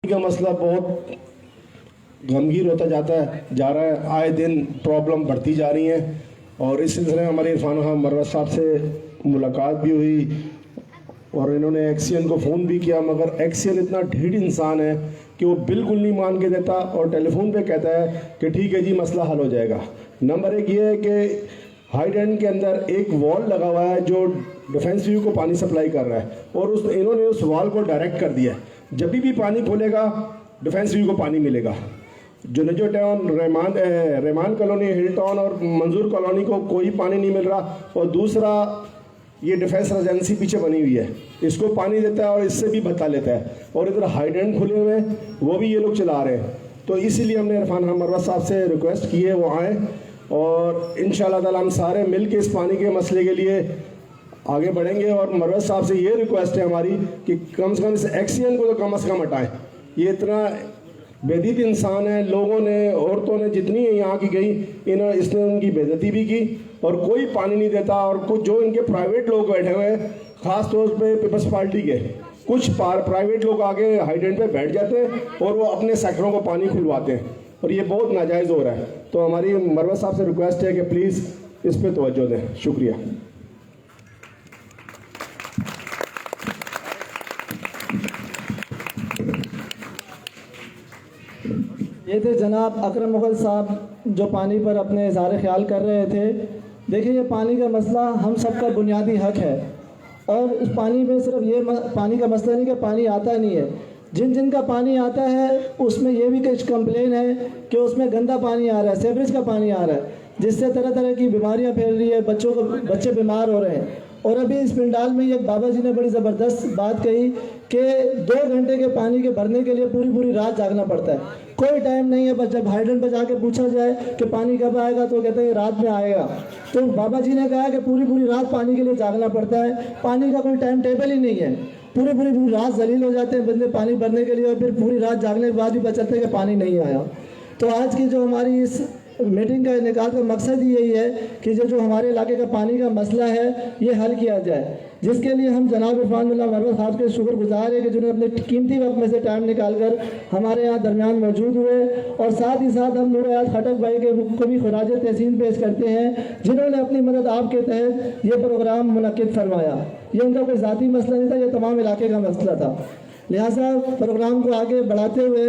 का मसला बहुत गंभीर होता जा रहा है। आए दिन प्रॉब्लम बढ़ती जा रही है और इस सिलसिले में हमारे इरफान मरवत साहब से मुलाकात भी हुई और इन्होंने एक्सीएन को फ़ोन भी किया, मगर एक्सीएन इतना ढीठ इंसान है कि वो बिल्कुल नहीं मान के देता और टेलीफोन पे कहता है कि ठीक है जी मसला हल हो जाएगा। नंबर एक ये है कि हाइड एंड के अंदर एक वॉल लगा हुआ है जो डिफेंस व्यू को पानी सप्लाई कर रहा है और इन्होंने उस वॉल को डायरेक्ट कर दिया है। जब भी पानी खोलेगा डिफेंस व्यू को पानी मिलेगा। जुनेजो टाउन, रहमान कॉलोनी, हिल टाउन और मंजूर कॉलोनी को कोई पानी नहीं मिल रहा और दूसरा ये डिफेंस रेजेंसी पीछे बनी हुई है, इसको पानी देता है और इससे भी बता लेता है और इधर हाइड एंड खुले हुए हैं वो भी ये लोग चला रहे हैं। तो इसीलिए हमने इरफान मरवत साहब से रिक्वेस्ट की है वो आएँ और इंशाअल्लाह ताला हम सारे मिल के इस पानी के मसले के लिए आगे बढ़ेंगे। और मरवत साहब से ये रिक्वेस्ट है हमारी कि कम से कम इस एक्सीएन को तो कम से कम हटाएं। ये इतना बेदीत इंसान है, लोगों ने, औरतों ने जितनी यहाँ की गई इसने उनकी बेइज्जती भी की और कोई पानी नहीं देता। और कुछ जो इनके प्राइवेट लोग बैठे हुए हैं, ख़ास तौर पे पीपल्स पार्टी के कुछ प्राइवेट लोग आगे हाइडेंट पे बैठ जाते हैं और वो अपने सेक्टरों को पानी खुलवाते हैं और ये बहुत नाजायज़ हो रहा है। तो हमारी मरवत साहब से रिक्वेस्ट है कि प्लीज़ इस पर तवज्जो दें। शुक्रिया। ये थे जनाब अकरम मुग़ल साहब जो पानी पर अपने इज़हार ख्याल कर रहे थे। देखिए, ये पानी का मसला हम सब का बुनियादी हक है और इस पानी में सिर्फ ये पानी का मसला नहीं कि पानी आता नहीं है, जिन का पानी आता है उसमें ये भी कुछ कंप्लेन है कि उसमें गंदा पानी आ रहा है, सीवरेज का पानी आ रहा है, जिससे तरह तरह की बीमारियां फैल रही है, बच्चे बीमार हो रहे हैं। और अभी इस पंडाल में एक बाबा जी ने बड़ी ज़बरदस्त बात कही कि 2 घंटे के पानी के भरने के लिए पूरी रात जागना पड़ता है, कोई टाइम नहीं है। बस जब हाइडेंट पर जाके पूछा जाए कि पानी कब आएगा तो कहते हैं रात में आएगा। तो बाबा जी ने कहा कि पूरी रात पानी के लिए जागना पड़ता है, पानी का कोई टाइम टेबल ही नहीं है। पूरी रात जलील हो जाते हैं बंदे पानी भरने के लिए और फिर पूरी रात जागने के बाद भी पता चलता है कि पानी नहीं आया। तो आज की जो हमारी इस मीटिंग का इनेकाद का मकसद ही यही है कि जो हमारे इलाके का पानी का मसला है ये हल किया जाए, जिसके लिए हम जनाब इरफान मरवत साहब के शुक्रगुजार है कि जिन्होंने अपने कीमती वक्त में से टाइम निकाल कर हमारे यहाँ दरमियान मौजूद हुए। और साथ ही साथ हम नूर हयात खटक भाई के को भी खराज तहसीन पेश करते हैं, जिन्होंने अपनी मदद आपके तहत ये प्रोग्राम मुनक्किद फरमाया। ये उनका कोई ज़ाती मसला नहीं था, ये तमाम इलाके का मसला था। लिहाजा प्रोग्राम को आगे बढ़ाते हुए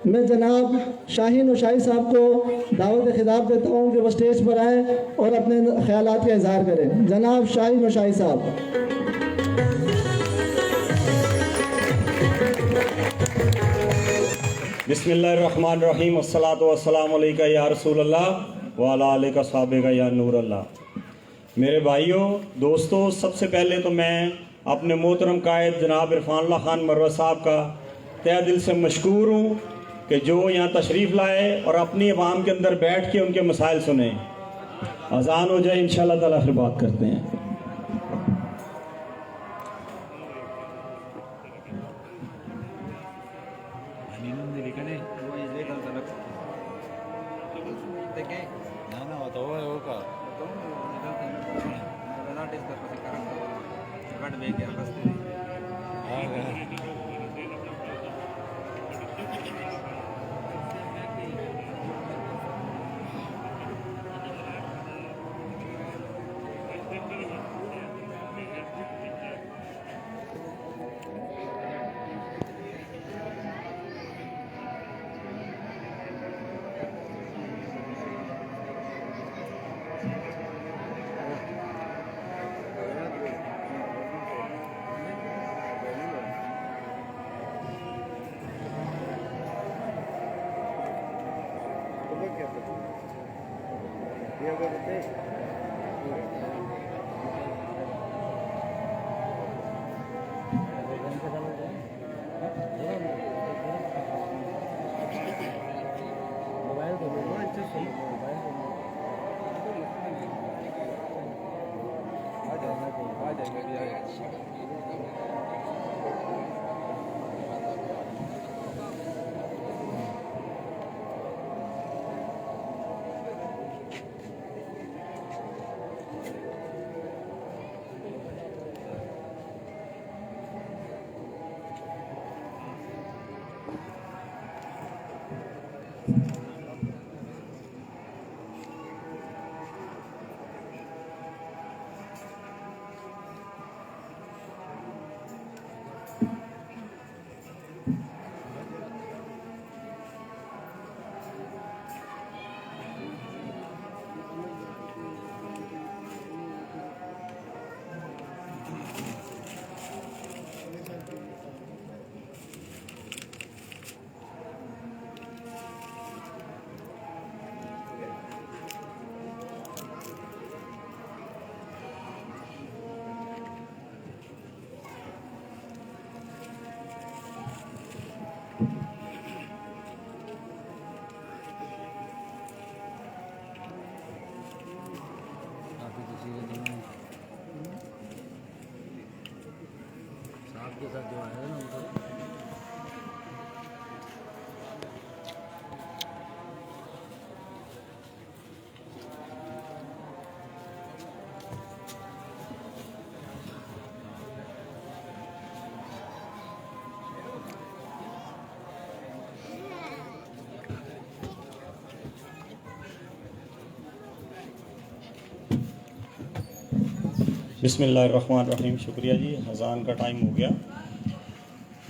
मैं जनाब शाहीन नौशाही साहब को दावत खिताब देता हूँ कि वो स्टेज पर आए और अपने ख्यालात का इजहार करें। जनाब शाहीन नौशाही साहब। बिस्मिल्लाहिर्रहमानिर्रहीम, अस्सलातु वस्सलामु अलैका या रसूलल्लाह व अला आलिका सहाबिका या नूर अल्लाह। मेरे भाइयों, दोस्तों, सबसे पहले तो मैं अपने मोहतरम कायद जनाब इरफान खान मरवत साहब का तहे दिल से मशकूर हूँ कि जो यहाँ तशरीफ़ लाए और अपनी आवाम के अंदर बैठ के उनके मसाइल सुने। अजान हो जाए, इंशाअल्लाह ताला फिर बात करते हैं। के साथ जो है ना उनको बिस्मिल्लाहिर्रहमानिर्रहीम। शुक्रिया जी, अज़ान का टाइम हो गया।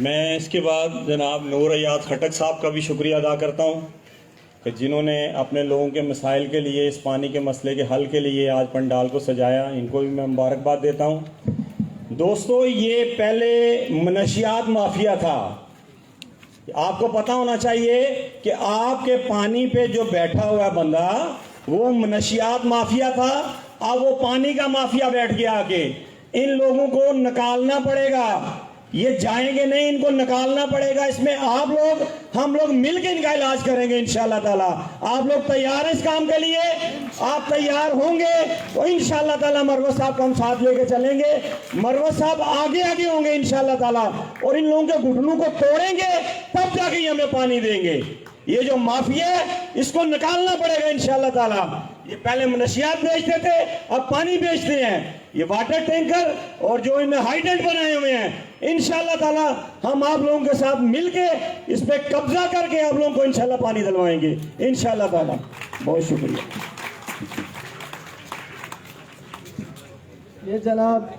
मैं इसके बाद जनाब नूर हयात खटक साहब का भी शुक्रिया अदा करता हूँ कि जिन्होंने अपने लोगों के मसाइल के लिए, इस पानी के मसले के हल के लिए आज पंडाल को सजाया। इनको भी मैं मुबारकबाद देता हूँ। दोस्तों, ये पहले मनशियात माफिया था। आपको पता होना चाहिए कि आपके पानी पे जो बैठा हुआ बंदा वो मनशियात माफिया था। अब वो पानी का माफिया बैठ गया आके। इन लोगों को निकालना पड़ेगा। ये जाएंगे नहीं, इनको निकालना पड़ेगा। इसमें आप लोग, हम लोग मिलकर इनका इलाज करेंगे इंशाअल्लाह ताला। आप लोग तैयार हैं इस काम के लिए? आप तैयार होंगे तो इंशाअल्लाह ताला मरवत साहब को हम साथ लेके चलेंगे। मरवत साहब आगे आगे होंगे इंशाअल्लाह ताला और इन लोगों के घुटनों को तोड़ेंगे, तब जाके ये हमें पानी देंगे। ये जो माफिया है इसको निकालना पड़ेगा इंशाअल्लाह ताला। ये पहले मनशियात बेचते थे, अब पानी बेचते हैं। ये वाटर टैंकर और जो इनमें हाइडेंट बनाए हुए हैं, इंशाअल्लाह ताला हम आप लोगों के साथ मिलके इस पे कब्जा करके आप लोगों को इंशाअल्लाह पानी दिलवाएंगे इंशाअल्लाह ताला। बहुत शुक्रिया। ये जनाब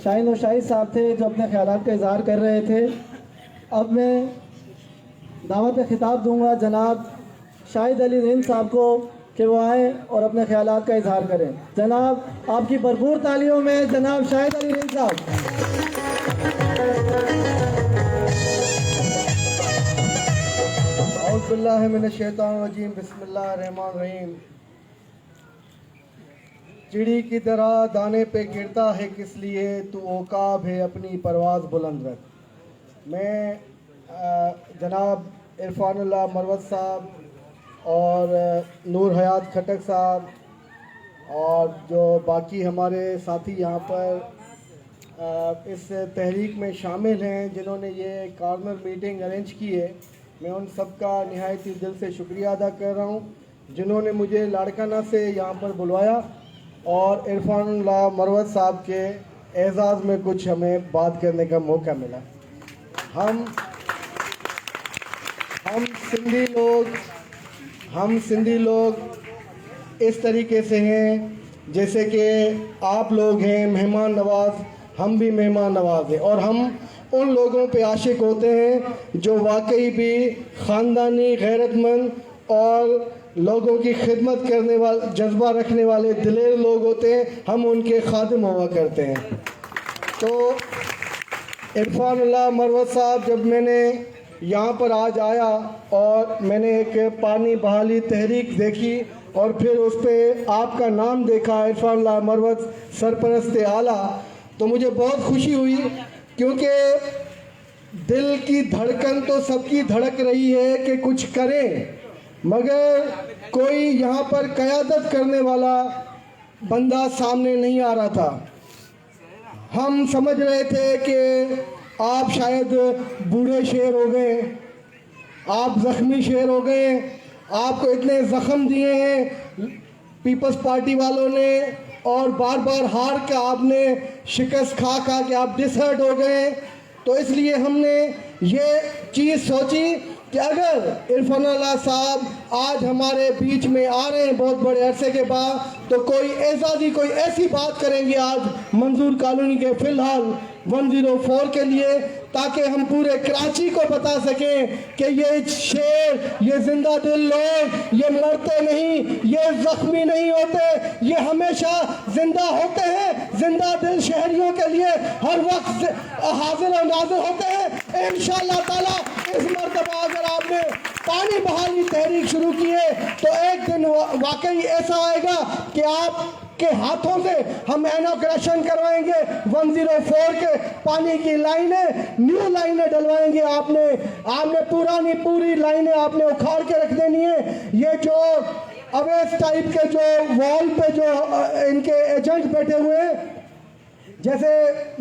शाहीन और शाहिद साहब थे जो अपने ख्यालात का इजहार कर रहे थे। अब मैं दावत खिताब दूंगा जनाब शाहिद अली रिंद साहब को कि वो आए और अपने ख्यालात का इजहार करें। जनाब आपकी भरपूर तालियों में जनाब शाहिद अली रिंद साहब। औज़ुबिल्लाहि मिनश्शैतानिर्रजीम, बिस्मिल्लाहिर्रहमानिर्रहीम। चिड़ी की तरह दाने पे गिरता है किस लिए, तू औकाब है अपनी परवाज़ बुलंद रख। मैं जनाब इरफानुल्लाह मरवत साहब और नूर हयात खटक साहब और जो बाकी हमारे साथी यहाँ पर इस तहरीक में शामिल हैं जिन्होंने ये कॉर्नर मीटिंग अरेंज की है, मैं उन सब का निहायत ही दिल से शुक्रिया अदा कर रहा हूँ जिन्होंने मुझे लाड़काना से यहाँ पर बुलवाया और इरफानुल्लाह मरवत साहब के एजाज़ में कुछ हमें बात करने का मौका मिला। हम सिंधी लोग इस तरीके से हैं जैसे कि आप लोग हैं मेहमान नवाज, हम भी मेहमान नवाज हैं और हम उन लोगों पे आशिक होते हैं जो वाकई भी ख़ानदानी, गैरतमंद और लोगों की खिदमत करने वाले, जज्बा रखने वाले दिलेर लोग होते हैं। हम उनके खादिम हुआ करते हैं। तो इरफानुल्लाह मरवत साहब, जब मैंने यहाँ पर आज आया और मैंने एक पानी बहाली तहरीक देखी और फिर उस पर आपका नाम देखा, इरफानुल्लाह मरवत सरपरस्त आला, तो मुझे बहुत खुशी हुई क्योंकि दिल की धड़कन तो सबकी धड़क रही है कि कुछ करें, मगर कोई यहाँ पर क़यादत करने वाला बंदा सामने नहीं आ रहा था। हम समझ रहे थे कि आप शायद बूढ़े शेर हो गए, आप ज़ख्मी शेर हो गए, आपको इतने ज़ख्म दिए हैं पीपल्स पार्टी वालों ने और बार बार हार के आपने शिकस्त खा के आप डिसहर्ट हो गए। तो इसलिए हमने ये चीज़ सोची कि अगर इरफानुल्लाह साहब आज हमारे बीच में आ रहे हैं बहुत बड़े अरसे के बाद, तो कोई एजाजी कोई ऐसी बात करेंगे आज मंजूर कॉलोनी के फ़िलहाल 104 के लिए, ताकि हम पूरे कराची को बता सकें कि ये शेर, ये जिंदा दिल लोग, ये मरते नहीं, ये जख्मी नहीं होते, ये हमेशा जिंदा होते हैं। जिंदा दिल शहरियों के लिए हर वक्त हाजिर और नाजिर होते हैं। इंशाअल्लाह ताला इस मरतबा अगर आपने पानी बहाली तहरीक शुरू की है तो एक दिन वाकई ऐसा आएगा कि आप के हाथों से हम इनॉग्रेशन करवाएंगे 104 के पानी की लाइनें, न्यू लाइनें डलवाएंगे। आपने पूरी लाइनें आपने उखाड़ के रख देनी है। ये जो अवैध टाइप के जो वॉल पे जो इनके एजेंट बैठे हुए हैं, जैसे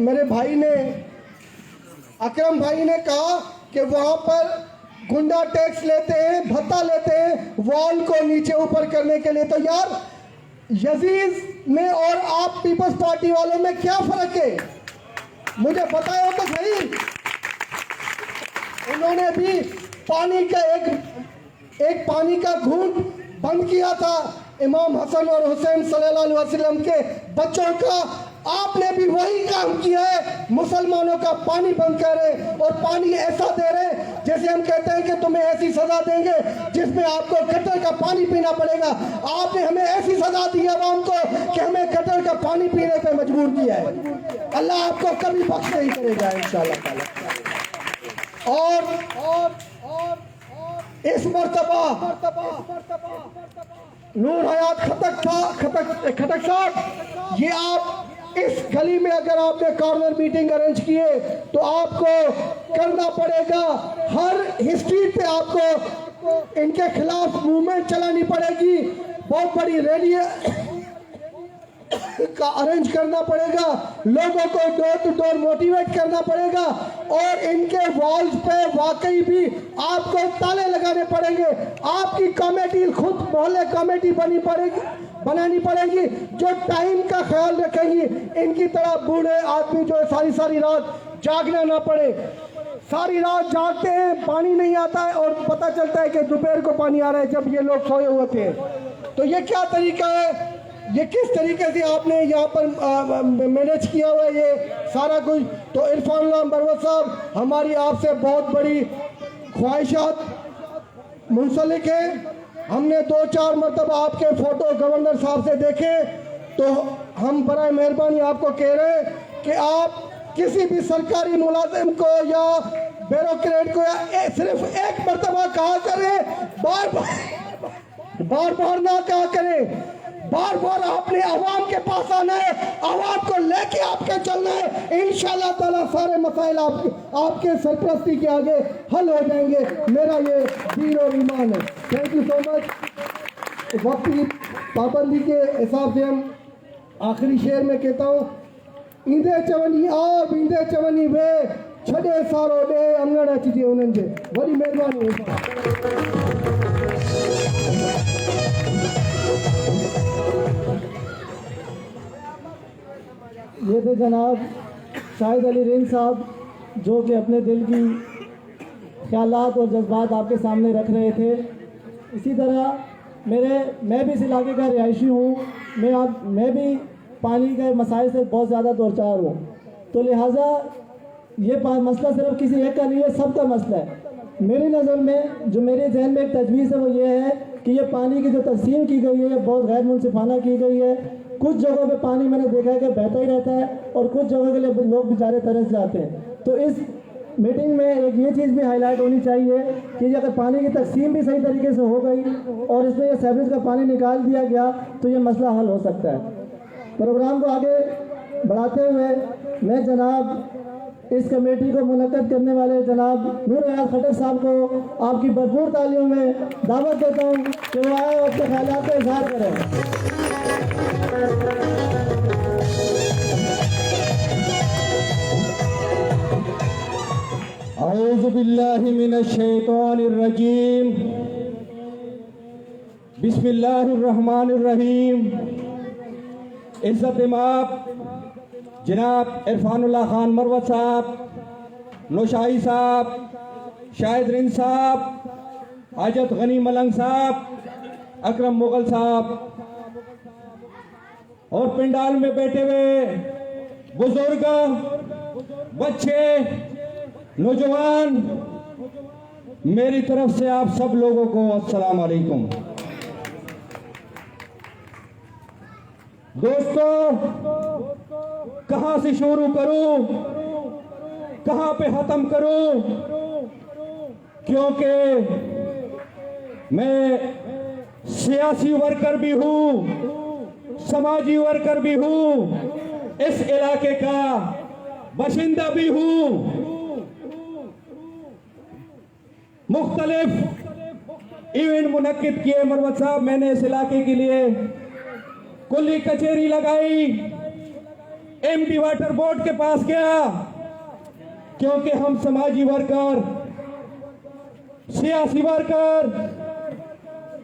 मेरे भाई ने अकरम भाई ने कहा कि वहाँ पर गुंडा टैक्स लेते हैं, भत्ता लेते हैं वॉल को नीचे ऊपर करने के लिए। तो यार यजीज में और आप पीपल्स पार्टी वालों में क्या फर्क है, मुझे बताओ तो सही। उन्होंने भी पानी का एक पानी का घूंट बंद किया था इमाम हसन और हुसैन सल्लल्लाहु अलैहि वसल्लम के बच्चों का। आपने भी वही काम किया है, मुसलमानों का पानी बंद कर रहे और पानी ऐसा दे रहे जैसे हम कहते हैं कि तुम्हें ऐसी सजा देंगे जिसमें आपको गटर का पानी पीना पड़ेगा। आपने हमें ऐसी सजा दी है आवाम को कि हमें गटर का पानी पीने पे मजबूर किया है। अल्लाह आपको कभी बख्श नहीं करेगा इंशाअल्लाह ताला। और इस मर्तबा नूर हयात खटक साहब, ये आप इस गली में अगर आपने कॉर्नर मीटिंग अरेंज किए तो आपको करना पड़ेगा, हर स्ट्रीट पे आपको इनके खिलाफ मूवमेंट चलानी पड़ेगी, बहुत बड़ी रैली का अरेंज करना पड़ेगा, लोगों को डोर टू डोर मोटिवेट करना पड़ेगा और इनके वॉल्स पे वाकई भी आपको ताले लगाने पड़ेंगे। आपकी कमेटी खुद मोहल्ले कमेटी बनानी पड़ेगी जो टाइम का ख्याल रखेंगी। इनकी तरह बूढ़े आदमी जो सारी रात जागना ना पड़े। सारी रात जागते हैं, पानी नहीं आता है और पता चलता है कि दोपहर को पानी आ रहा है जब ये लोग सोए हुए थे। तो ये क्या तरीका है, ये किस तरीके से आपने यहाँ पर मैनेज किया हुआ है ये सारा कुछ। तो इरफानुल्लाह मरवत साहब, हमारी आपसे बहुत बड़ी ख्वाहिशात मुंसलिक है। हमने 2-4 मरतबा आपके फ़ोटो गवर्नर साहब से देखे, तो हम बराए मेहरबानी आपको कह रहे हैं कि आप किसी भी सरकारी मुलाजिम को या ब्यूरोक्रेट को या सिर्फ एक मरतबा कहा करें, बार बार ना कहा करें। बार बार आपने आवाम के पास आना है, आवाम को लेके आपके चलना है। इंशाअल्लाह ताला सारे मसाइल आपके सरपरस्ती के आगे हल हो जाएंगे। मेरा ये दीन और ईमान है। Thank you so much. वक्त की पाबंदी के हिसाब से हम आखिरी शेर में कहता हूँ, ईंदे चवनी आप ईंदे चवनी वे छॾे सारो ॾे अंगड़ अचिजे उन्हनि जे। वॾी महिरबानी है। ये थे जनाब शाहिद अली रिंग साहब, जो कि अपने दिल की ख्यालात और जज्बात आपके सामने रख रहे थे। इसी तरह मैं भी इस इलाके का रिहायशी हूँ, मैं भी पानी के मसाइल से बहुत ज़्यादा दो-चार हूँ। तो लिहाजा ये मसला सिर्फ किसी एक का नहीं है, सबका मसला है। मेरी नज़र में जो मेरे जहन में एक तजवीज़ है वो ये है कि ये पानी की जो तकसीम की गई है बहुत गैर मुनसिफाना की गई है। कुछ जगहों पे पानी मैंने देखा है कि बहता ही रहता है और कुछ जगहों के लिए लोग बेचारे तरस जाते हैं। तो इस मीटिंग में एक ये चीज़ भी हाईलाइट होनी चाहिए कि अगर पानी की तकसीम भी सही तरीके से हो गई और इसमें ये सीवरेज का पानी निकाल दिया गया तो ये मसला हल हो सकता है। प्रोग्राम को आगे बढ़ाते हुए मैं जनाब इस कमेटी को मुनक्कद करने वाले जनाब नूर हयात खटक साहब को आपकी भरपूर तालियों में दावत देता हूँ कि वो आए और अपने ख्यालात का इजहार करें। औज़ु बिल्लाहि मिनश शैतानिर रजीम, बिस्मिल्लाहिर रहमानिर रहीम। इज़्ज़त इमाम जनाब इरफानुल्लाह खान मरवत साहब, नौशाही साहब, शाहिद रिंद साहब, हाजत गनी मलंग साहब, अकरम मुगल साहब और पंडाल में बैठे हुए बुजुर्ग, बच्चे, नौजवान, मेरी तरफ से आप सब लोगों को अस्सलाम वालेकुम। दोस्तों, कहां से शुरू करूं, कहां पे खत्म करूं, क्योंकि मैं सियासी वर्कर भी हूं, समाजी वर्कर भी हूं, इस इलाके का बाशिंदा भी हूं। मुख्तलिफ इवेंट मुनक्किद किए मरवत साहब, मैंने इस इलाके के लिए कुल्ली कचेरी लगाई, एमडी वाटर बोर्ड के पास गया, क्योंकि हम समाजी वर्कर, सियासी वर्कर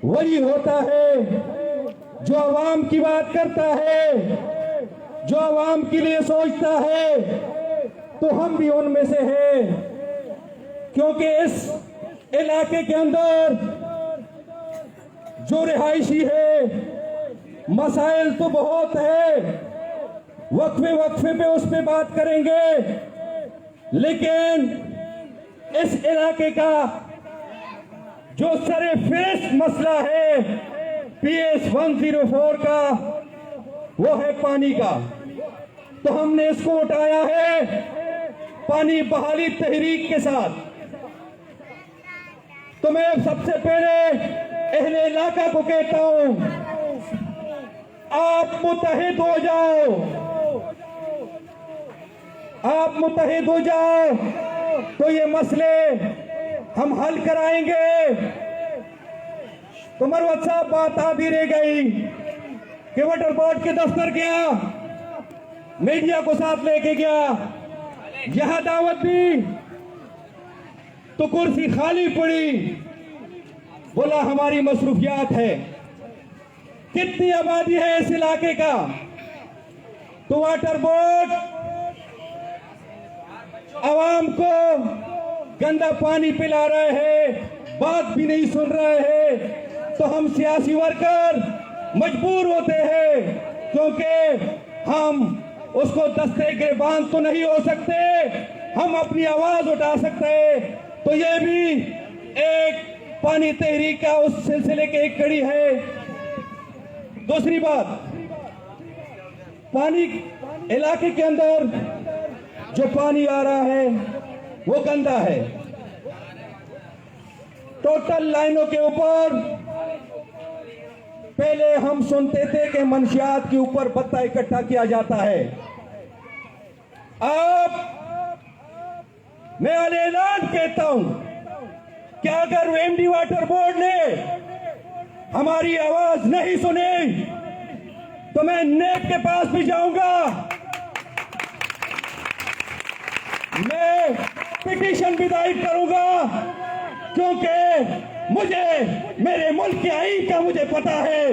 वही होता है जो आवाम की बात करता है, जो आवाम के लिए सोचता है, तो हम भी उनमें से हैं। क्योंकि इस इलाके के अंदर जो रिहायशी है, मसाइल तो बहुत है, वक्फे वक्फे पे उस पे बात करेंगे, लेकिन इस इलाके का जो सरे फेस मसला है PS 104 का, वो है पानी का। तो हमने इसको उठाया है पानी बहाली तहरीक के साथ। तो मैं सबसे पहले अहले इलाका को कहता हूं, आप मुत्तहिद हो जाओ, आप मुत्तहिद हो जाओ, तो ये मसले हम हल कराएंगे। तो मरवत साहब, बात आधी रह गई कि वाटर बोर्ड के दफ्तर गया, मीडिया को साथ लेके गया, यहां दावत दी तो कुर्सी खाली पड़ी, बोला हमारी मसरूफियात है। कितनी आबादी है इस इलाके का? तो वाटर बोर्ड आवाम को गंदा पानी पिला रहे हैं, बात भी नहीं सुन रहे हैं। तो हम सियासी वर्कर मजबूर होते हैं, क्योंकि हम उसको दस्ते गिरबान तो नहीं हो सकते, हम अपनी आवाज उठा सकते हैं। तो ये भी एक पानी तहरीक का उस सिलसिले की एक कड़ी है। दूसरी बात, पानी इलाके के अंदर जो पानी आ रहा है वो गंदा है। टोटल लाइनों के ऊपर पहले हम सुनते थे कि मंशियात के ऊपर बत्ता इकट्ठा किया जाता है। अब मैं ऐलान कहता हूं कि अगर एमडी वाटर बोर्ड ने हमारी आवाज नहीं सुनी तो मैं नेब के पास भी जाऊंगा, मैं पिटीशन भी दायर करूंगा, क्योंकि मुझे मेरे मुल्क के आईन का मुझे पता है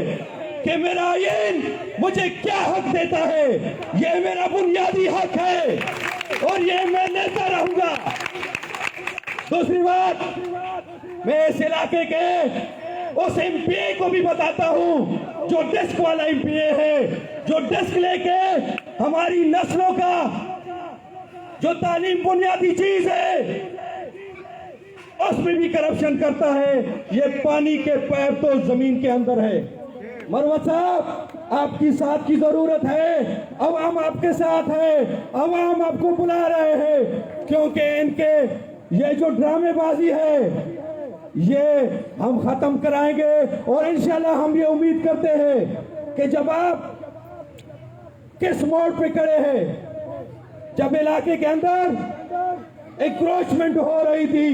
कि मेरा आईन मुझे क्या हक देता है। ये मेरा बुनियादी हक है और ये मैं लेता रहूंगा। दूसरी बात, मैं इस इलाके के उस एमपीए को भी बताता हूं जो डेस्क वाला एमपीए है, जो डेस्क लेके हमारी नस्लों का जो तालीम बुनियादी चीज है उसमें भी करप्शन करता है। ये पानी के पैप तो जमीन के अंदर है। मरवत साहब, आपकी साथ की जरूरत है, अवाम आपके साथ है, अवाम आपको बुला रहे हैं, क्योंकि इनके ये जो ड्रामेबाजी है ये हम खत्म कराएंगे। और इंशाल्लाह हम ये उम्मीद करते हैं कि जब आप किस मोड़ पे खड़े हैं, जब इलाके के अंदर एंक्रोचमेंट हो रही थी,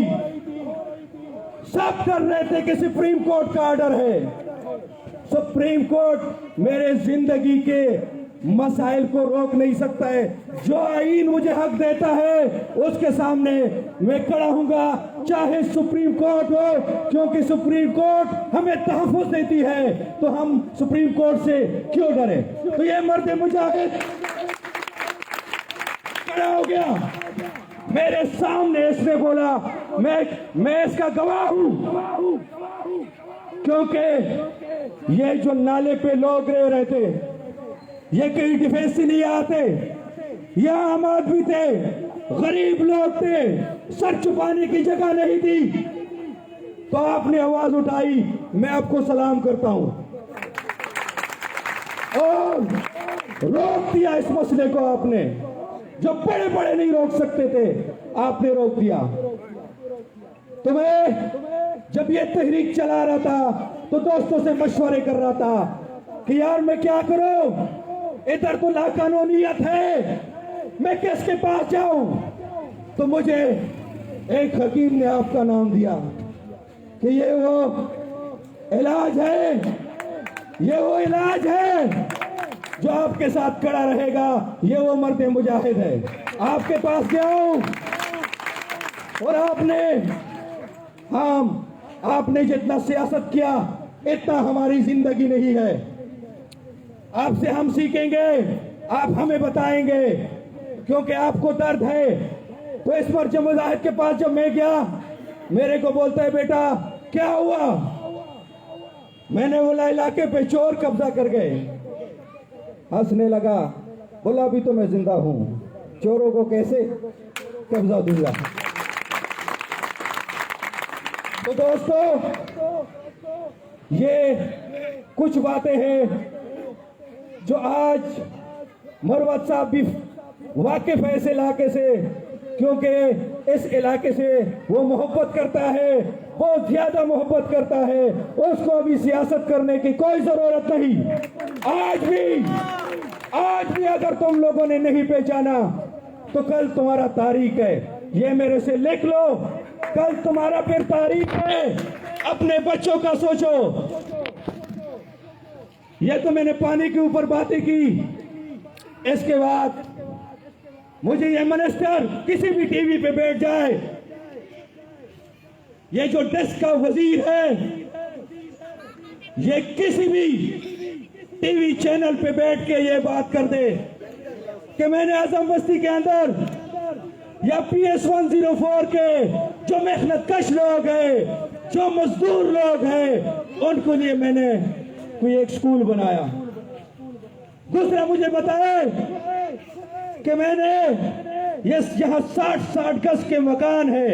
सब कर रहे थे कि सुप्रीम कोर्ट का ऑर्डर है। सुप्रीम कोर्ट मेरे जिंदगी के मसाइल को रोक नहीं सकता है। जो आईन मुझे हक देता है उसके सामने मैं खड़ा हूंगा, चाहे सुप्रीम कोर्ट हो, क्योंकि सुप्रीम कोर्ट हमें तहफ़्फ़ुज़ देती है, तो हम सुप्रीम कोर्ट से क्यों डरे। तो ये मर्द मुजाहिद खड़ा हो गया मेरे सामने, इसने बोला मैं इसका गवाह हूं, क्योंकि ये जो नाले पे लोग रह रहे थे, ये कहीं डिफेंस से नहीं आते, ये आम आदमी थे, गरीब लोग थे, सर छुपाने की जगह नहीं थी, तो आपने आवाज उठाई, मैं आपको सलाम करता हूं और रोक दिया इस मसले को। आपने जो बड़े बड़े नहीं रोक सकते थे, आपने रोक दिया। तो मैं जब ये तहरीक चला रहा था तो दोस्तों से मशवरे कर रहा था कि यार मैं क्या करूं, इधर तो लाकानूनियत है, मैं किसके पास जाऊं। तो मुझे एक हकीम ने आपका नाम दिया कि ये वो इलाज है, ये वो इलाज है जो आपके साथ खड़ा रहेगा, ये वो मर्द मुजाहिद है। आपके पास गया हूं और आपने जितना सियासत किया इतना हमारी जिंदगी नहीं है। आपसे हम सीखेंगे, आप हमें बताएंगे, क्योंकि आपको दर्द है। तो इस मर्द मुजाहिद के पास जब मैं गया, मेरे को बोलता है बेटा क्या हुआ। मैंने बोला इलाके पे चोर कब्जा कर गए। हंसने लगा, बोला अभी तो मैं जिंदा हूं, चोरों को कैसे कब्जा दूंगा। तो दोस्तों, ये कुछ बातें हैं जो आज मरवत साहब भी वाकिफ है इस इलाके से, क्योंकि इस इलाके से वो मोहब्बत करता है, बहुत ज्यादा मोहब्बत करता है। उसको अभी सियासत करने की कोई जरूरत नहीं। आज भी अगर तुम लोगों ने नहीं पहचाना तो कल तुम्हारा तारीख है, ये मेरे से लिख लो, कल तुम्हारा फिर तारीख है। अपने बच्चों का सोचो। ये तो मैंने पानी के ऊपर बातें की। इसके बाद मुझे ये मिनिस्टर किसी भी टीवी पे बैठ जाए, ये जो डेस्क का वजीर है, ये किसी भी टीवी चैनल पे बैठ के ये बात कर दे कि मैंने आजम बस्ती के अंदर या PS 104 के जो मेहनत कश लोग हैं, जो मजदूर लोग हैं, उनको लिए मैंने कोई एक स्कूल बनाया। दूसरा मुझे बताए कि मैंने ये यहाँ 60-60 गज के मकान है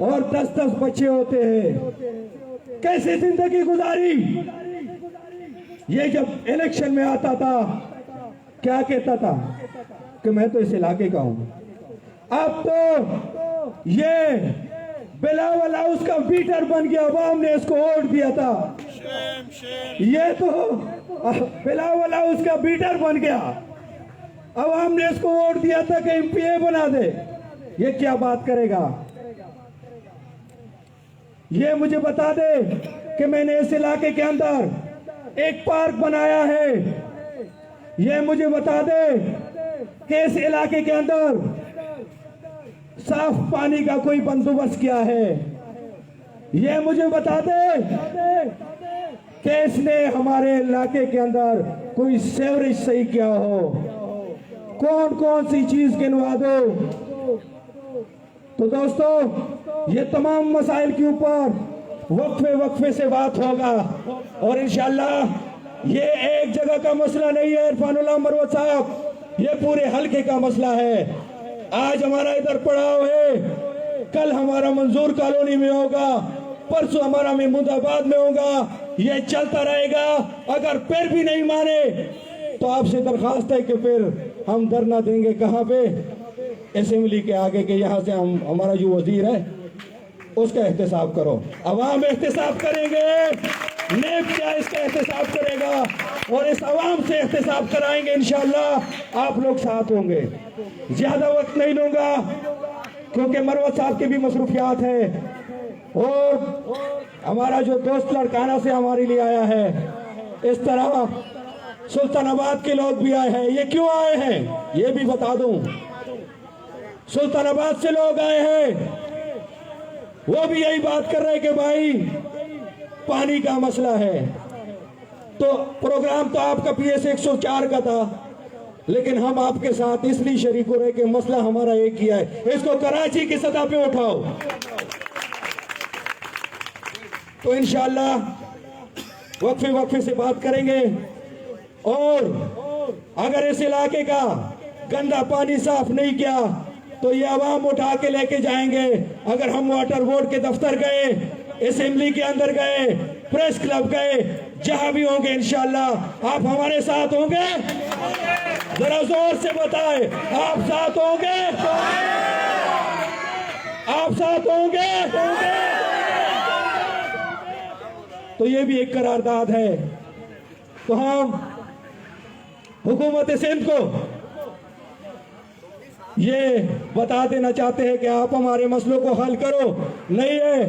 और 10-10 बच्चे होते हैं, कैसे जिंदगी गुजारी। ये जब इलेक्शन में आता था क्या कहता था कि मैं तो इस इलाके का हूं। अब तो ये बिलावल हाउस का बीटर बन गया, अवाम ने इसको वोट दिया था। ये तो बिलावल हाउस का बीटर बन गया, अवाम ने इसको वोट दिया था कि MPA बना दे। ये क्या बात करेगा। ये मुझे बता दे कि मैंने इस इलाके के अंदर एक पार्क बनाया है। ये मुझे बता दे कि इस इलाके के अंदर साफ पानी का कोई बंदोबस्त किया है। ये मुझे बता दे कि इसने हमारे इलाके के अंदर कोई सेवरेज सही किया हो। कौन कौन सी चीज गिनवा दो। तो दोस्तों, ये तमाम मसाइल के ऊपर वक्फे से बात होगा और इंशाअल्लाह ये एक जगह का मसला नहीं है इरफानुल्लाह मरवत साहब, ये पूरे हल्के का मसला है। आज हमारा इधर पड़ाव है, कल हमारा मंजूर कॉलोनी में होगा, परसों हमारा महमूदाबाद में होगा। ये चलता रहेगा। अगर फिर भी नहीं माने तो आपसे दरखास्त है कि फिर हम धरना देंगे कहाँ पे, असेंबली के आगे के। यहाँ से हम हमारा जो वजीर है उसका एहतसाब करो। अवाम एहतसाब करेंगे, नेब क्या इसका एहतसाब करेगा और इस अवाम से एहतसाब कराएंगे। इंशाअल्लाह आप लोग साथ होंगे। ज्यादा वक्त नहीं लूंगा क्योंकि मरवत साहब की भी मसरूफियात है और हमारा जो दोस्त लड़काना से हमारे लिए आया है, इस तरह सुल्तानाबाद के लोग भी आए हैं। ये क्यों आए हैं ये भी बता दूं। सुल्तानाबाद से लोग आए हैं, वो भी यही बात कर रहे हैं कि भाई पानी का मसला है। तो प्रोग्राम तो आपका PS 104 का था, लेकिन हम आपके साथ इसलिए शरीक हो रहे कि मसला हमारा एक ही है, इसको कराची की सतह पे उठाओ। तो इंशाअल्लाह वक्फे से बात करेंगे, और अगर इस इलाके का गंदा पानी साफ नहीं किया तो ये आवाम उठा के लेके जाएंगे। अगर हम वाटर बोर्ड के दफ्तर गए, असेंबली के अंदर गए, प्रेस क्लब गए, जहां भी होंगे इंशाअल्लाह आप हमारे साथ होंगे। जरा जोर से बताएं, आप साथ होंगे? आप साथ होंगे? तो ये भी एक करारदाद है। तो हम हुकूमत सिंध को ये बता देना चाहते हैं कि आप हमारे मसलों को हल करो, नहीं है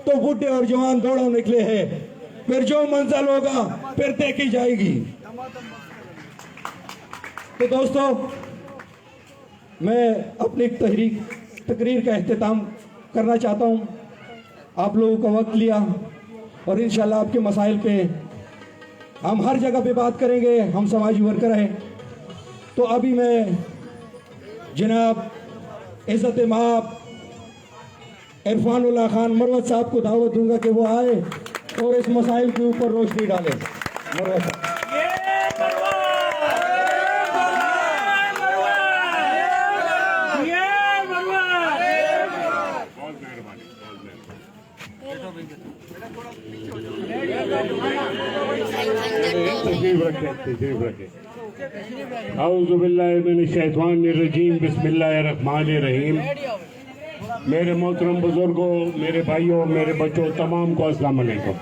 तो बूढ़े और जवान दोनों निकले हैं, फिर जो मंजिल होगा फिर देखी जाएगी। तो दोस्तों, मैं अपनी तकरीर का अख्तिताम करना चाहता हूं। आप लोगों का वक्त लिया और इंशाल्लाह आपके मसाइल पे हम हर जगह पे बात करेंगे, हम समाजी वर्कर हैं। तो अभी मैं जनाब इज़्ज़त माब इरफानुल्लाह खान मरवत साहब को दावत दूंगा कि वो आए और इस मसाइल के ऊपर रोशनी डालें। मरवत साहब। औज़ुबिल्लाहिमिनश्शैतानिर्रजीम, बिस्मिल्लाहिर्रहमानिर्रहीम। मेरे मोहतरम बुजुर्गों, मेरे भाइयों, मेरे बच्चों, तमाम को अस्सलाम वालेकुम।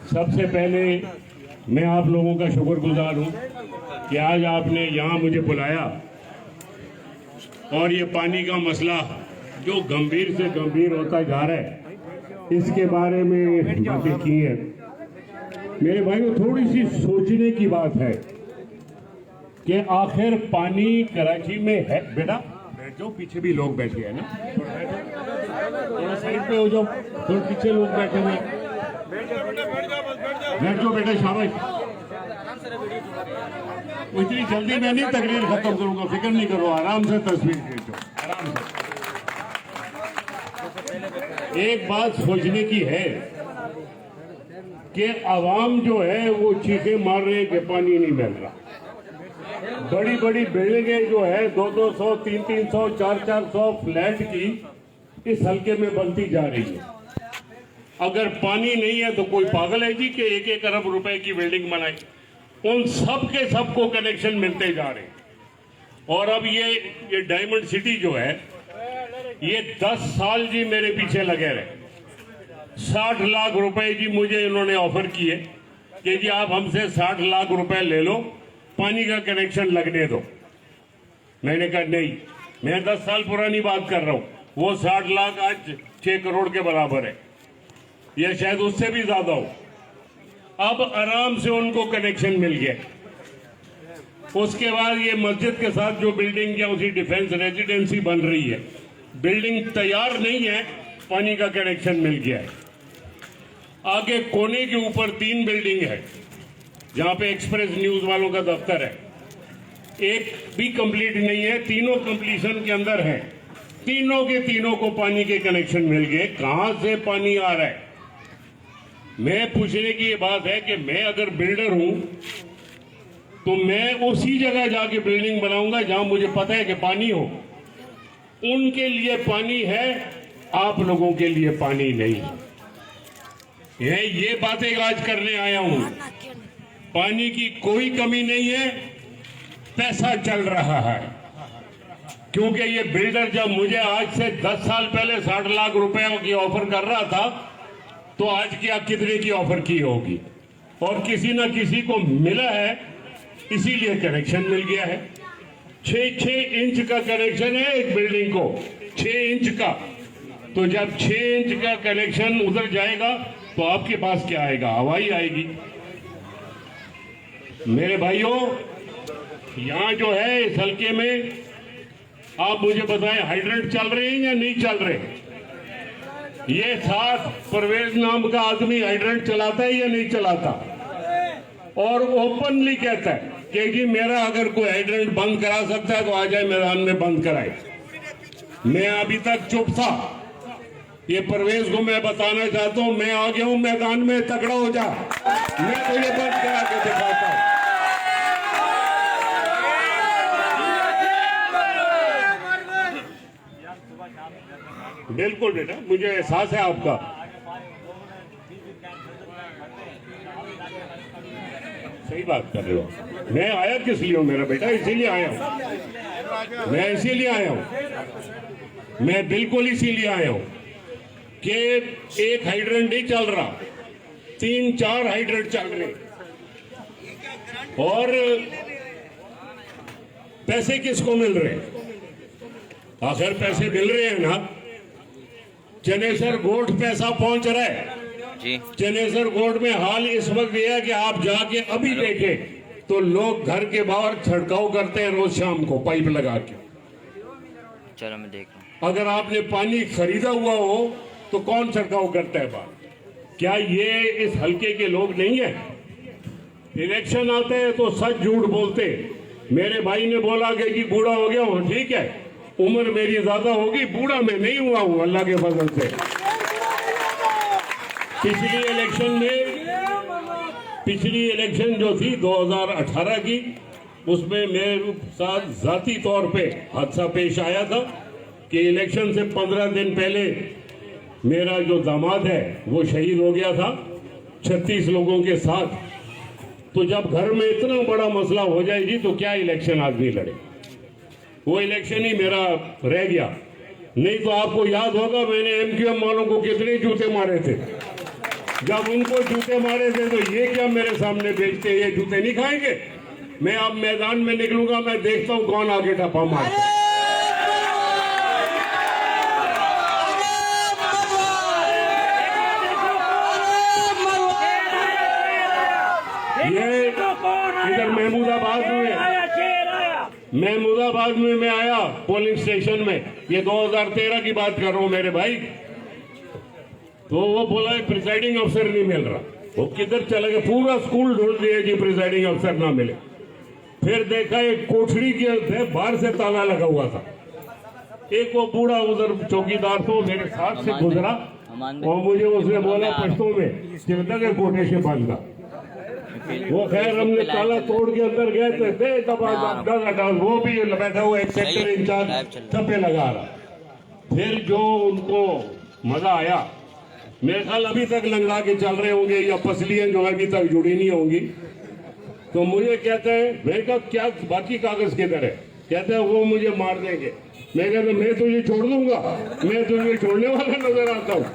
सबसे पहले मैं आप लोगों का शुक्रगुजार हूँ कि आज आपने यहाँ मुझे बुलाया और ये पानी का मसला जो गंभीर से गंभीर होता जा रहा है, इसके बारे में बातें की है। मेरे भाइयों, थोड़ी सी सोचने की बात है कि आखिर पानी कराची में है। बेटा बैठ जाओ, पीछे भी लोग बैठे हैं ना, थोड़ा साइड पे हो जाओ, थोड़े पीछे लोग बैठे हुए। बैठ जाओ बेटा, शाबाश। इतनी जल्दी मैं नहीं तकरीर खत्म करूंगा, फिक्र नहीं करो, आराम से तस्वीर खींचो, आराम से। एक बात सोचने की है कि आवाम जो है वो चीखें मार रहे हैं कि पानी नहीं मिल रहा। बड़ी बड़ी बिल्डिंगें जो है 200, 300, 400 फ्लैट की इस हल्के में बनती जा रही है। अगर पानी नहीं है तो कोई पागल है जी कि 1-1 अरब रुपए की बिल्डिंग बनाए। उन सब के सबको कनेक्शन मिलते जा रहे हैं। और अब ये डायमंड सिटी जो है, ये 10 साल जी मेरे पीछे लगे रहे। 60 लाख रुपए जी मुझे इन्होंने ऑफर किए कि जी आप हमसे 60 लाख रुपए ले लो, पानी का कनेक्शन लगने दो। मैंने कहा नहीं, मैं 10 साल पुरानी बात कर रहा हूँ। वो 60 लाख आज 6 करोड़ के बराबर है, या शायद उससे भी ज्यादा हो। अब आराम से उनको कनेक्शन मिल गया। उसके बाद ये मस्जिद के साथ जो बिल्डिंग या उसी डिफेंस रेजिडेंसी बन रही है, बिल्डिंग तैयार नहीं है, पानी का कनेक्शन मिल गया है। आगे कोने के ऊपर 3 बिल्डिंग है जहां पे एक्सप्रेस न्यूज वालों का दफ्तर है, एक भी कंप्लीट नहीं है, तीनों कंप्लीशन के अंदर है। तीनों के तीनों को पानी के कनेक्शन मिल गए। कहां से पानी आ रहा है? मैं पूछने की ये बात है कि मैं अगर बिल्डर हूं तो मैं उसी जगह जाके बिल्डिंग बनाऊंगा जहां मुझे पता है कि पानी हो। उनके लिए पानी है, आप लोगों के लिए पानी नहीं है। ये बातें आज करने आया हूं। पानी की कोई कमी नहीं है, पैसा चल रहा है। क्योंकि ये बिल्डर जब मुझे आज से 10 साल पहले 60 लाख रुपए की ऑफर कर रहा था, तो आज क्या कितने की ऑफर की होगी? और किसी ना किसी को मिला है, इसीलिए कनेक्शन मिल गया है। 6 इंच का कनेक्शन है एक बिल्डिंग को, 6 इंच का। तो जब 6 इंच का कनेक्शन उधर जाएगा तो आपके पास क्या आएगा? हवाई आएगी। मेरे भाइयों, यहां जो है इस हल्के में, आप मुझे बताएं हाइड्रेंट चल रहे हैं या नहीं चल रहे? ये साथ परवेज नाम का आदमी हाइड्रेंट चलाता है या नहीं चलाता? और ओपनली कहता है कि जी मेरा अगर कोई हाइड्रेंट बंद करा सकता है तो आ जाए मैदान में बंद कराए। मैं अभी तक चुप था। ये परवेज को मैं बताना चाहता हूं, मैं आ गया हूं मैदान में, तगड़ा हो जा, मैं तुझे बंद करा के दिखाता हूं। बिल्कुल बेटा, मुझे एहसास है आपका। सही बात कर रहे हो। मैं आया किस लिए हूं मेरा बेटा? इसीलिए आया हूं, मैं इसीलिए आया हूं, मैं बिल्कुल इसीलिए आया हूं कि एक हाइड्रेंट नहीं चल रहा, 3-4 हाइड्रेंट चल रहे और पैसे किसको मिल रहे हैं? आखिर पैसे मिल रहे हैं ना। चनेसर गोट पैसा पहुंच रहा है जी। चनेसर गोट में हाल इस वक्त यह है कि आप जाके अभी देखें तो लोग घर के बाहर छिड़काव करते हैं रोज शाम को पाइप लगा के। चलो मैं देख रहा हूं। अगर आपने पानी खरीदा हुआ हो तो कौन छिड़काव करता है बाहर? क्या ये इस हल्के के लोग नहीं है? इलेक्शन आते हैं तो सच झूठ बोलते। मेरे भाई ने बोला कि जी बूढ़ा हो गया हूं, ठीक है, उम्र मेरी ज्यादा होगी, बूढ़ा मैं नहीं हुआ हूं अल्लाह के फजल से। पिछली इलेक्शन जो थी 2018 की, उसमें मेरे साथ जाती तौर पे हादसा पेश आया था कि इलेक्शन से 15 दिन पहले मेरा जो दामाद है वो शहीद हो गया था 36 लोगों के साथ। तो जब घर में इतना बड़ा मसला हो जाएगी तो क्या इलेक्शन आदमी लड़े? वो इलेक्शन ही मेरा रह गया। नहीं तो आपको याद होगा मैंने एमक्यूएम वालों को कितने जूते मारे थे। जब उनको जूते मारे थे तो ये क्या मेरे सामने बेचते, ये जूते नहीं खाएंगे? मैं अब मैदान में निकलूंगा, मैं देखता हूं कौन आगे टप्पा मारता है। ये इधर महमूदाबाद में मैं आया पोलिंग स्टेशन में, ये 2013 की बात कर रहा हूं मेरे भाई। तो वो बोला प्रिसाइडिंग अफसर नहीं मिल रहा। वो किधर चले गए? पूरा स्कूल ढूंढ दिए जी, प्रिसाइडिंग अफसर ना मिले। फिर देखा एक कोठरी के बाहर से ताला लगा हुआ था। एक वो बूढ़ा उधर चौकीदार तो मेरे साथ से गुजरा और मुझे उसने बोला पश्तो में चिंता के कोठे से बांधा। वो खैर हमने ताला तोड़ के अंदर गए थे, वो भी बैठा हुआ एक सेक्टर इंचार्ज थप्पे लगा रहा। फिर जो उनको मजा आया, मेरे ख्याल अभी तक लंगड़ा के चल रहे होंगे या पसलियां जो अभी तक जुड़ी नहीं होंगी। तो मुझे कहते हैं, मैं कहा क्या बाकी कागज किधर है? कहते हैं वो मुझे मार देंगे। मैं कहता मैं तुझे छोड़ दूंगा, मैं तुझे छोड़ने वाला नजर आता हूँ।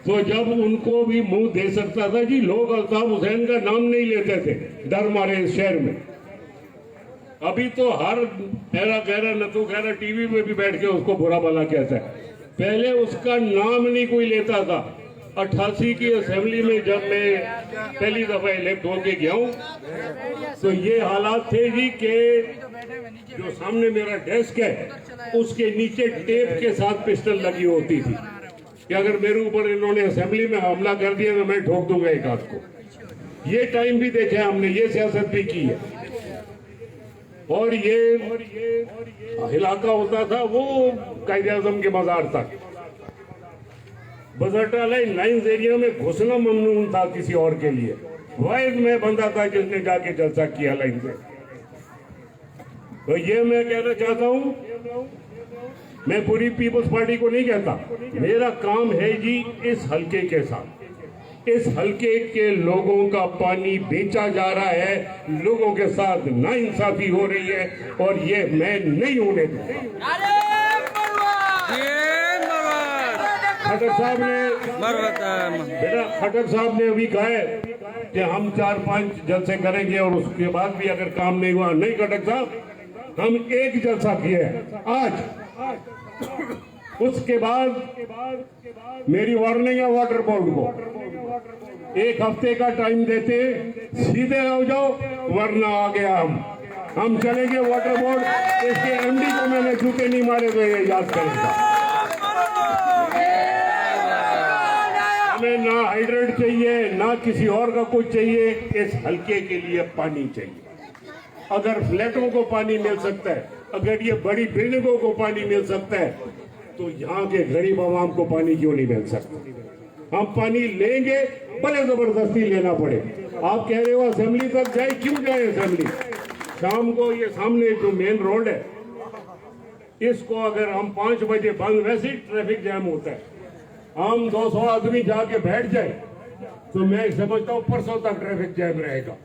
तो जब उनको भी मुंह दे सकता था जी, लोग अल्ताफ हुसैन का नाम नहीं लेते थे डर मारे इस शहर में। अभी तो हर ऐरा गहरा नतू गहरा टीवी में भी बैठ के उसको बुरा भला कहता है। पहले उसका नाम नहीं कोई लेता था। 88 की असेंबली में जब मैं पहली दफा इलेक्ट होके गया हूँ तो ये हालात थे जी कि जो सामने मेरा डेस्क है उसके नीचे टेप के साथ पिस्टल लगी होती थी कि अगर मेरे ऊपर इन्होंने असेंबली में हमला कर दिया तो मैं ठोक दूंगा एक हाथ को। ये टाइम भी देखे हमने, ये सियासत भी की है। और ये इलाका होता था वो कायदे-ए-आज़म के मजार तक। बजरटा लाइन्स एरिया में घुसना ममनून था किसी और के लिए। वाइज में बंदा था जिसने जाके जलसा किया लाइन से। तो ये मैं कहना चाहता हूँ, मैं पूरी पीपल्स पार्टी को नहीं कहता, मेरा काम है जी इस हल्के के साथ। इस हल्के के लोगों का पानी बेचा जा रहा है, लोगों के साथ नाइंसाफी हो रही है और ये मैं नहीं होने दूंगा। खट्टर साहब ने बेटा खट्टर साहब ने अभी कहा है कि हम 4-5 जलसे करेंगे और उसके बाद भी अगर काम नहीं हुआ, नहीं खट्टर साहब, हम एक जलसा किए आज। उसके बाद मेरी वार्निंग है वाटर बोर्ड को, 1 हफ्ते का टाइम देते, सीधे हो जाओ वरना आ गया हम चलेंगे वाटर बोर्ड। इसके एमडी को मैंने जूते नहीं मारे तो ये याद करेगा। हमें ना हाइड्रेट चाहिए ना किसी और का कुछ चाहिए, इस हल्के के लिए पानी चाहिए। अगर फ्लैटों को पानी मिल सकता है, अगर ये बड़ी बिल्डिंगों को पानी मिल सकता है, तो यहाँ के गरीब आवाम को पानी क्यों नहीं मिल सकता? हम पानी लेंगे, भले जबरदस्ती लेना पड़े। आप कह रहे हो असेंबली तक जाए, क्यों जाए असेंबली? शाम को ये सामने जो मेन रोड है, इसको अगर हम 5 बजे बंद, वैसे ही ट्रैफिक जैम होता है, हम 200 आदमी जाके बैठ जाए तो मैं समझता हूँ परसों तक ट्रैफिक जैम रहेगा।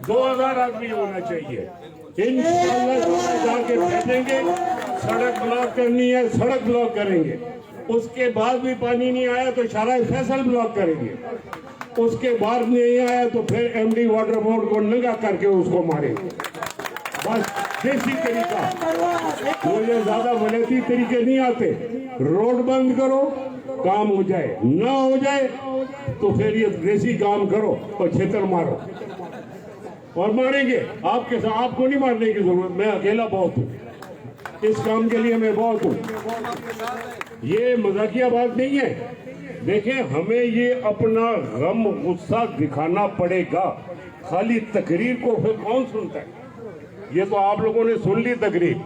2000 आदमी होना चाहिए। इंशाअल्लाह जाके बैठेंगे, सड़क ब्लॉक करनी है, सड़क ब्लॉक करेंगे। उसके बाद भी पानी नहीं आया तो शाराय फैसल ब्लॉक करेंगे। उसके बाद नहीं आया तो फिर एमडी वाटर बोर्ड को नंगा करके उसको मारेंगे। बस देसी तरीका, मुझे ज्यादा वलैती तरीके नहीं आते। रोड बंद करो, काम हो जाए, ना हो जाए तो फिर ये देसी काम करो और छेतर मारो, और मारेंगे आपके साथ। आपको नहीं मारने की जरूरत, मैं अकेला बहुत हूँ, इस काम के लिए मैं बहुत हूँ। ये मजाकिया बात नहीं है। देखें, हमें ये अपना गम गुस्सा दिखाना पड़ेगा। खाली तकरीर को फिर कौन सुनता है? ये तो आप लोगों ने सुन ली तकरीर।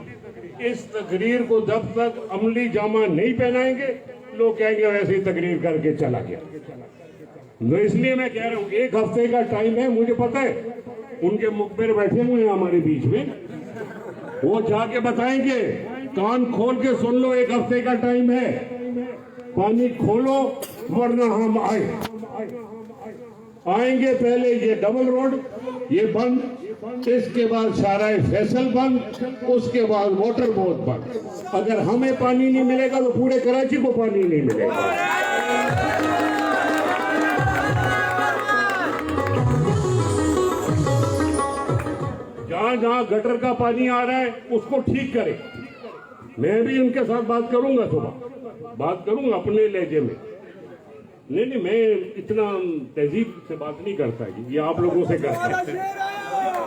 इस तकरीर को जब तक अमली जामा नहीं पहनाएंगे, लोग कहेंगे वैसे ही तकरीर करके चला गया। तो इसलिए मैं कह रहा हूँ 1 हफ्ते का टाइम है। मुझे पता है उनके मुखबिर बैठे हुए हैं हमारे बीच में, वो जाके बताएंगे। कान खोल के सुन लो, 1 हफ्ते का टाइम है। पानी खोलो वरना हम आएंगे। पहले ये डबल रोड ये बंद, इसके बाद शाराय फैसल बंद, उसके बाद वाटर बोर्ड बंद। अगर हमें पानी नहीं मिलेगा तो पूरे कराची को पानी नहीं मिलेगा। जहां जहां गटर का पानी आ रहा है उसको ठीक करें। मैं भी उनके साथ बात करूंगा, सुबह बात करूंगा अपने लहजे में। नहीं, मैं इतना तहजीब से बात नहीं करता, ये आप लोगों से करता है।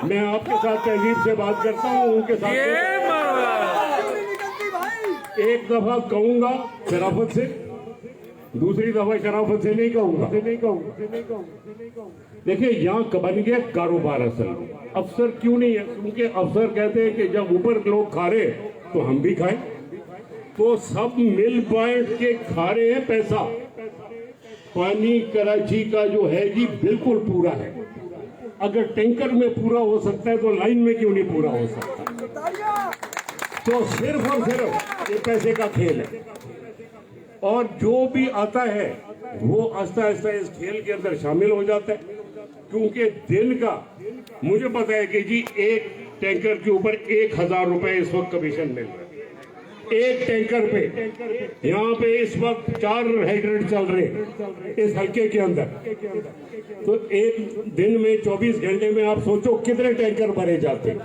मैं आपके साथ तहजीब से बात करता हूँ, उनके साथ एक दफा कहूंगा शराफत से, दूसरी दफा शराफत से नहीं कहूंगा। देखिए, यहाँ बन गया कारोबार। अफसर क्यों नहीं है? क्योंकि अफसर कहते हैं कि जब ऊपर लोग खा रहे तो हम भी खाएं, तो सब मिल बांट के खा रहे हैं पैसा। पानी कराची का जो है जी बिल्कुल पूरा है। अगर टैंकर में पूरा हो सकता है तो लाइन में क्यों नहीं पूरा हो सकता? तो सिर्फ और सिर्फ ये पैसे का खेल है, और जो भी आता है वो आस्ता आस्ता इस खेल के अंदर शामिल हो जाता है। क्योंकि दिन का मुझे पता है कि जी एक टैंकर के ऊपर 1000 रुपए इस वक्त कमीशन मिल रहा है, एक टैंकर पे। यहाँ पे इस वक्त 4 हाइड्रेंट चल रहे इस हल्के के अंदर। तो एक दिन में 24 घंटे में आप सोचो कितने टैंकर भरे जाते हैं।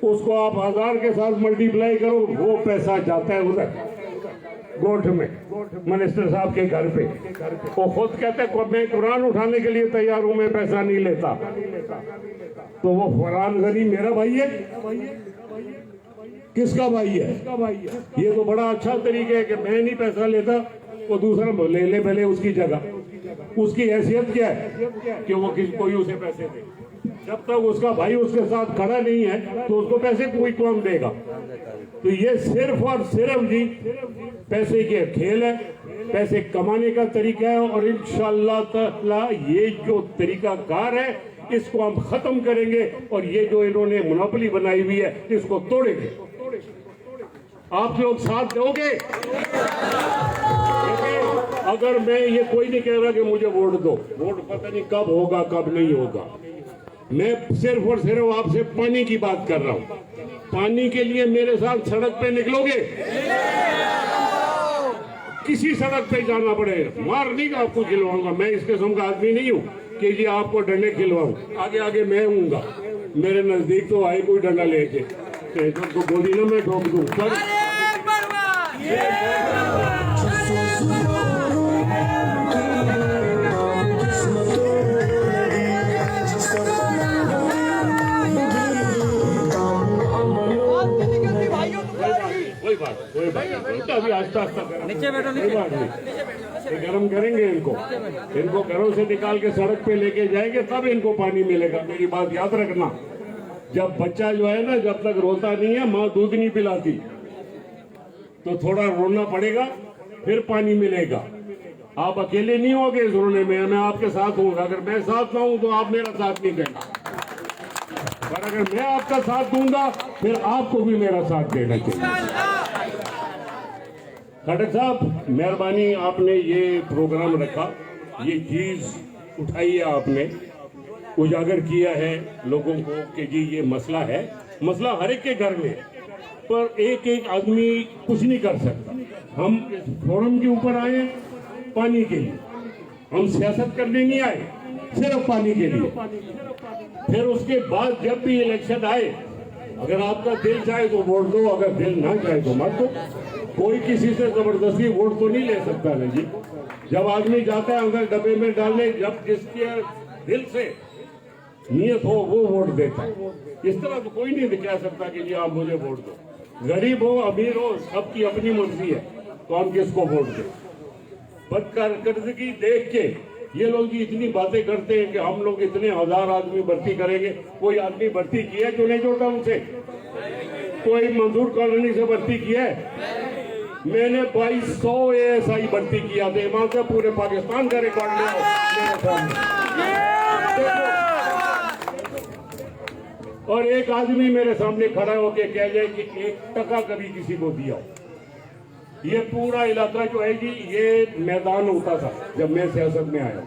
उसको आप 1000 के साथ मल्टीप्लाई करो, वो पैसा जाता है उधर गोठ में, मिनिस्टर साहब के घर पे। वो खुद कहते हैं मैं कुरान उठाने के लिए तैयार हूं, मैं पैसा नहीं लेता। तो वो फरहान गनी मेरा भाई है? किसका भाई है? ये तो बड़ा अच्छा तरीका है कि मैं नहीं पैसा लेता, वो दूसरा ले ले पहले उसकी जगह। उसकी हैसियत क्या है कि वो कोई उसे पैसे दे? जब तक उसका भाई उसके साथ खड़ा नहीं है तो उसको पैसे कोई कौन देगा? तो ये सिर्फ और सिर्फ जी पैसे के खेल है, पैसे कमाने का तरीका है। और इंशाअल्लाह ताला ये जो तरीका कार है इसको हम खत्म करेंगे, और ये जो इन्होंने मोनोपोली बनाई हुई है इसको तोड़ेंगे। आप लोग साथ दोगे? अगर मैं ये कोई नहीं कह रहा कि मुझे वोट दो, वोट पता नहीं कब होगा कब नहीं होगा। मैं सिर्फ और सिर्फ आपसे पानी की बात कर रहा हूँ। पानी के लिए मेरे साथ सड़क पे निकलोगे? किसी सड़क पे जाना पड़ेगा, मार नहीं का आपको खिलवाऊंगा। मैं इस किस्म का आदमी नहीं हूँ कि जी आपको डंडे खिलवाऊं। आगे आगे मैं हूँगा, मेरे नजदीक तो आए कोई डंडा लेके तो गोली ना मैं ठोक दूं। कोई बात नहीं, तो अभी आस्ता आस्ता नीचे बैठो, गरम करेंगे इनको घरों से निकाल के सड़क पे लेके जाएंगे, तब इनको पानी मिलेगा। मेरी बात याद रखना। जब बच्चा जो है ना, जब तक रोता नहीं है, माँ दूध नहीं पिलाती, तो थोड़ा रोना पड़ेगा, फिर पानी मिलेगा। आप अकेले नहीं होगे इस रोने में, मैं आपके साथ हूँ। अगर मैं साथ ना हूँ तो आप मेरा साथ नहीं देना, पर अगर मैं आपका साथ दूंगा फिर आपको भी मेरा साथ देना चाहिए। खटक साहब, मेहरबानी, आपने ये प्रोग्राम रखा, ये चीज उठाई है, आपने उजागर किया है लोगों को कि जी ये मसला है। मसला हर एक के घर में है, पर एक एक आदमी कुछ नहीं कर सकता। हम इस फोरम के ऊपर आए पानी के लिए, हम सियासत करने नहीं आए, सिर्फ पानी के लिए। फिर उसके बाद जब भी इलेक्शन आए, अगर आपका दिल चाहे तो वोट दो, अगर दिल ना चाहे तो मत दो। कोई किसी से जबरदस्ती वोट तो नहीं ले सकता ना जी। जब आदमी जाता है अंदर डब्बे में डालने, जब जिसके दिल से नियत हो वो वोट देता है। इस तरह तो कोई नहीं कह सकता कि जी आप मुझे वोट दो। गरीब हो अमीर हो, सबकी अपनी मर्जी है, तो हम किसको वोट दें। बदकारकर्दगी देख के ये लोग जी इतनी बातें करते हैं कि हम लोग इतने 1000 आदमी भर्ती करेंगे। कोई आदमी भर्ती किया जो नहीं जोड़ा उनसे? कोई मंजूर कॉलोनी से भर्ती किया है? मैंने 2200 ASI भर्ती किया था, वहां से पूरे पाकिस्तान का रिकॉर्ड मेरे सामने। और एक आदमी मेरे सामने खड़ा होकर कह जाए कि 1 टका कभी किसी को दिया हो। ये पूरा इलाका जो है जी, ये मैदान होता था जब मैं सियासत में आया।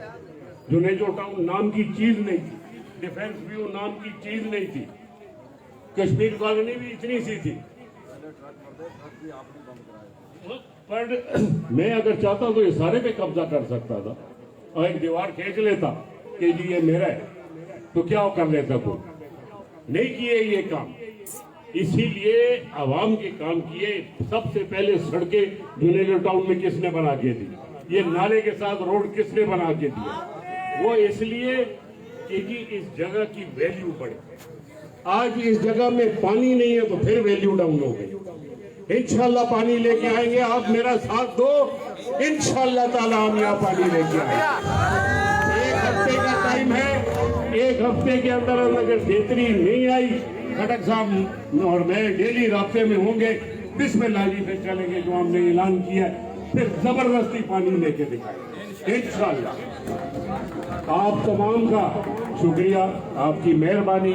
जुनेजो टाउन नाम की चीज नहीं थी, डिफेंस व्यू नाम की चीज नहीं थी, कश्मीर कॉलोनी भी इतनी सी थी। पर मैं अगर चाहता तो ये सारे पे कब्जा कर सकता था और एक दीवार खींच लेता कि जी ये मेरा है, तो क्या कर लेता कोई। नहीं किए ये काम, इसीलिए आवाम के काम किए। सबसे पहले सड़कें जुनेजो टाउन में किसने बना के दी? ये नाले के साथ रोड किसने बना के दिया? वो इसलिए कि जी इस जगह की वैल्यू बढ़े। आज इस जगह में पानी नहीं है तो फिर वैल्यू डाउन हो गई। इंशाल्लाह पानी लेके आएंगे, आप मेरा साथ दो, इंशाल्लाह ताला हम यहाँ पानी लेके आएंगे। 1 हफ्ते का टाइम है, 1 हफ्ते के अंदर अगर बेहतरी नहीं आई, खटक साहब और मैं डेली रास्ते में होंगे, बिस्मिल्लाह जी फिर चलेंगे जो हमने ऐलान किया है, फिर जबरदस्ती पानी लेके दिखाएंगे इंशाल्लाह। आप तमाम का शुक्रिया, आपकी मेहरबानी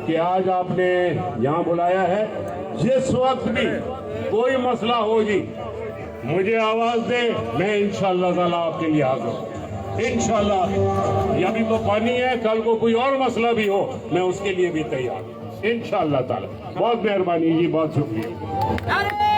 कि आज आपने यहाँ बुलाया है। जिस वक्त भी कोई मसला हो जी, मुझे आवाज दे, मैं इंशाल्लाह ताला आपके लिए हाजिर हूँ। इंशाल्लाह ये अभी तो पानी है, कल को कोई और मसला भी हो मैं उसके लिए भी तैयार हूँ इंशाल्लाह ताला। बहुत मेहरबानी जी, बहुत शुक्रिया।